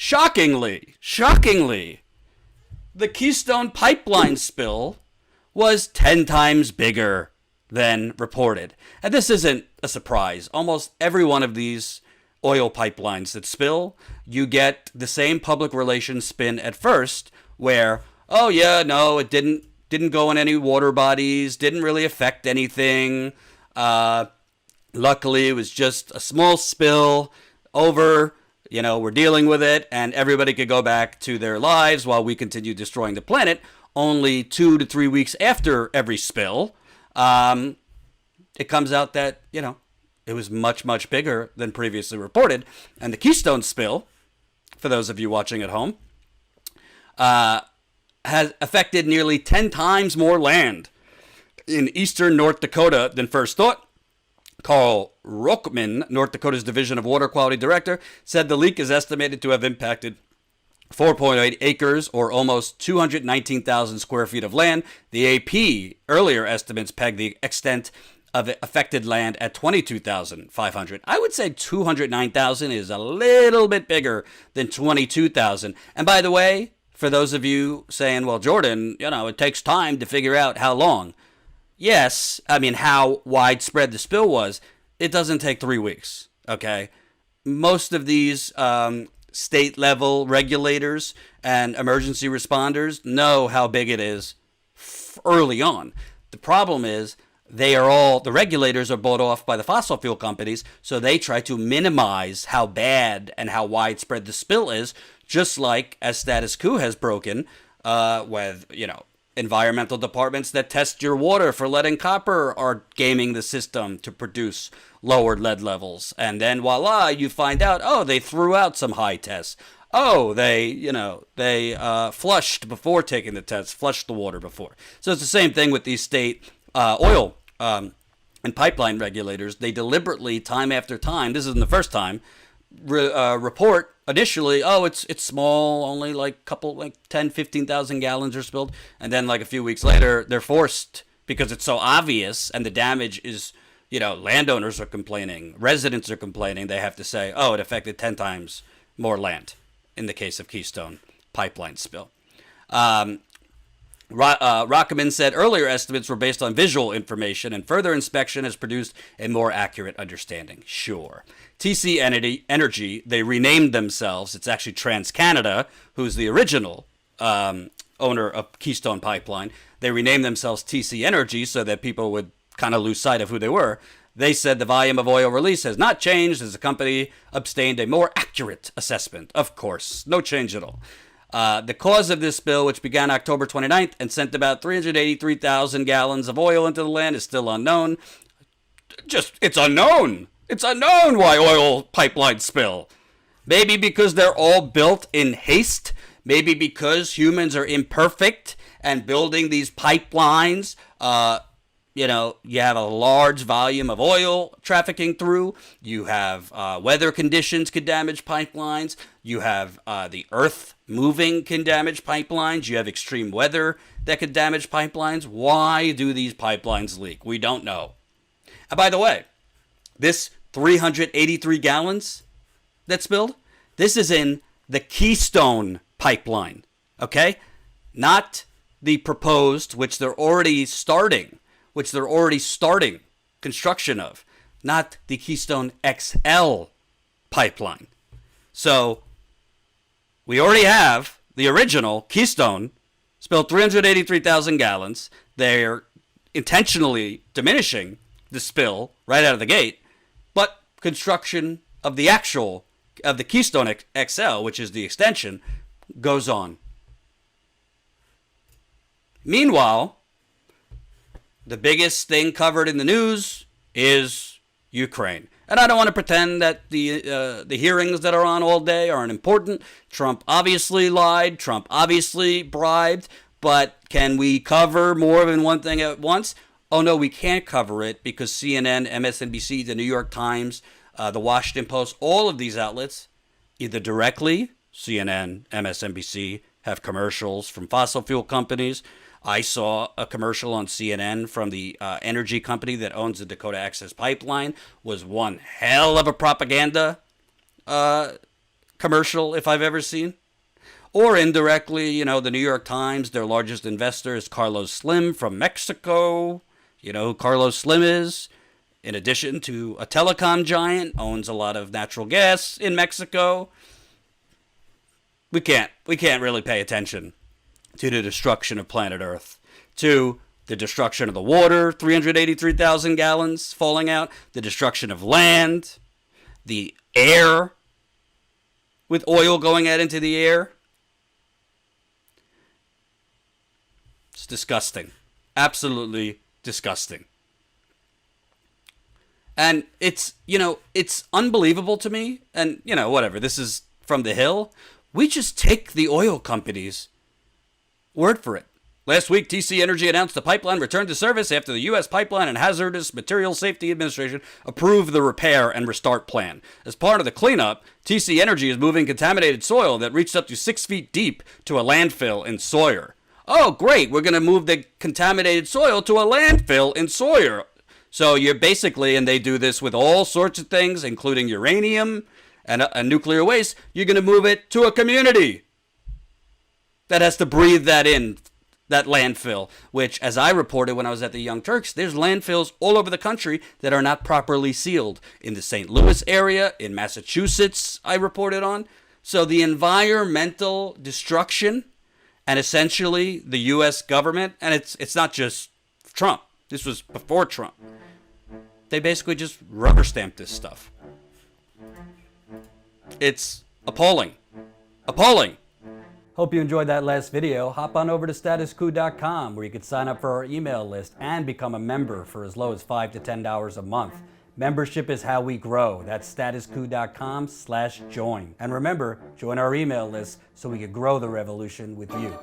shockingly, the Keystone pipeline spill was 10 times bigger than reported. And this isn't a surprise. Almost every one of these oil pipelines that spill, you get the same public relations spin at first, where, oh yeah, no, it didn't go in any water bodies, didn't really affect anything. Luckily, it was just a small spill over. We're dealing with it, and everybody could go back to their lives while we continue destroying the planet. Only 2 to 3 weeks after every spill, it comes out that, it was much, much bigger than previously reported. And the Keystone spill, for those of you watching at home, has affected nearly 10 times more land in eastern North Dakota than first thought. Carl Rockman, North Dakota's Division of Water Quality Director, said the leak is estimated to have impacted 4.8 acres or almost 219,000 square feet of land. The AP earlier estimates pegged the extent of affected land at 22,500. I would say 209,000 is a little bit bigger than 22,000. And by the way, for those of you saying, well, Jordan, it takes time to figure out how long. Yes, how widespread the spill was. It doesn't take 3 weeks, okay? Most of these state-level regulators and emergency responders know how big it is early on. The problem is the regulators are bought off by the fossil fuel companies, so they try to minimize how bad and how widespread the spill is, just like as status quo has broken with, environmental departments that test your water for lead and copper are gaming the system to produce lowered lead levels. And then voila, you find out, oh, they threw out some high tests. Oh, they flushed before taking the test, flushed the water before. So it's the same thing with these state oil and pipeline regulators. They deliberately, time after time, this isn't the first time, report initially, oh, it's small, only like 10, 15,000 gallons are spilled. And then like a few weeks later, they're forced, because it's so obvious and the damage is, landowners are complaining, residents are complaining. They have to say, oh, it affected 10 times more land in the case of Keystone pipeline spill. Rockman said earlier estimates were based on visual information, and further inspection has produced a more accurate understanding. Sure. TC Energy, they renamed themselves. It's actually TransCanada, who's the original owner of Keystone Pipeline. They renamed themselves TC Energy so that people would kind of lose sight of who they were. They said the volume of oil release has not changed as the company obtained a more accurate assessment. Of course, no change at all. The cause of this spill, which began October 29th and sent about 383,000 gallons of oil into the land, is still unknown. It's unknown. It's unknown why oil pipelines spill. Maybe because they're all built in haste. Maybe because humans are imperfect and building these pipelines, you have a large volume of oil trafficking through. You have weather conditions could damage pipelines. You have the earth moving can damage pipelines. You have extreme weather that could damage pipelines. Why do these pipelines leak? We don't know. And by the way, this 383 gallons that spilled, this is in the Keystone pipeline, okay? Not the proposed, which they're already starting construction of, not the Keystone XL pipeline. So we already have the original Keystone spilled 383,000 gallons. They're intentionally diminishing the spill right out of the gate, but construction of the Keystone XL, which is the extension, goes on. Meanwhile, the biggest thing covered in the news is Ukraine. And I don't want to pretend that the hearings that are on all day aren't important. Trump obviously lied. Trump obviously bribed. But can we cover more than one thing at once? Oh, no, we can't cover it because CNN, MSNBC, the New York Times, the Washington Post, all of these outlets, either directly, CNN, MSNBC, have commercials from fossil fuel companies. I saw a commercial on CNN from the energy company that owns the Dakota Access Pipeline. Was one hell of a propaganda commercial if I've ever seen. Or indirectly, you know, the New York Times, their largest investor is Carlos Slim from Mexico. You know who Carlos Slim is? In addition to a telecom giant, owns a lot of natural gas in Mexico. We can't really pay attention to the destruction of planet Earth, to the destruction of the water, 383,000 gallons falling out, the destruction of land, the air, with oil going out into the air. It's disgusting. Absolutely disgusting. And it's, you know, it's unbelievable to me. And, you know, whatever, this is from the Hill. We just take the oil companies' word for it. Last week, TC Energy announced the pipeline returned to service after the U.S. Pipeline and Hazardous Materials Safety Administration approved the repair and restart plan. As part of the cleanup, TC Energy is moving contaminated soil that reached up to 6 feet deep to a landfill in Sawyer. Oh, great, we're going to move the contaminated soil to a landfill in Sawyer. So you're basically, and they do this with all sorts of things, including uranium and nuclear waste, you're going to move it to a community that has to breathe that in, that landfill, which, as I reported when I was at the Young Turks, there's landfills all over the country that are not properly sealed. In the St. Louis area, in Massachusetts, I reported on. So the environmental destruction, and essentially the U.S. government, and it's not just Trump. This was before Trump. They basically just rubber stamped this stuff. It's appalling. Appalling. Hope you enjoyed that last video. Hop on over to statuscoup.com where you can sign up for our email list and become a member for as low as $5 to $10 a month. Membership is how we grow. That's statuscoup.com/join. And remember, join our email list so we can grow the revolution with you.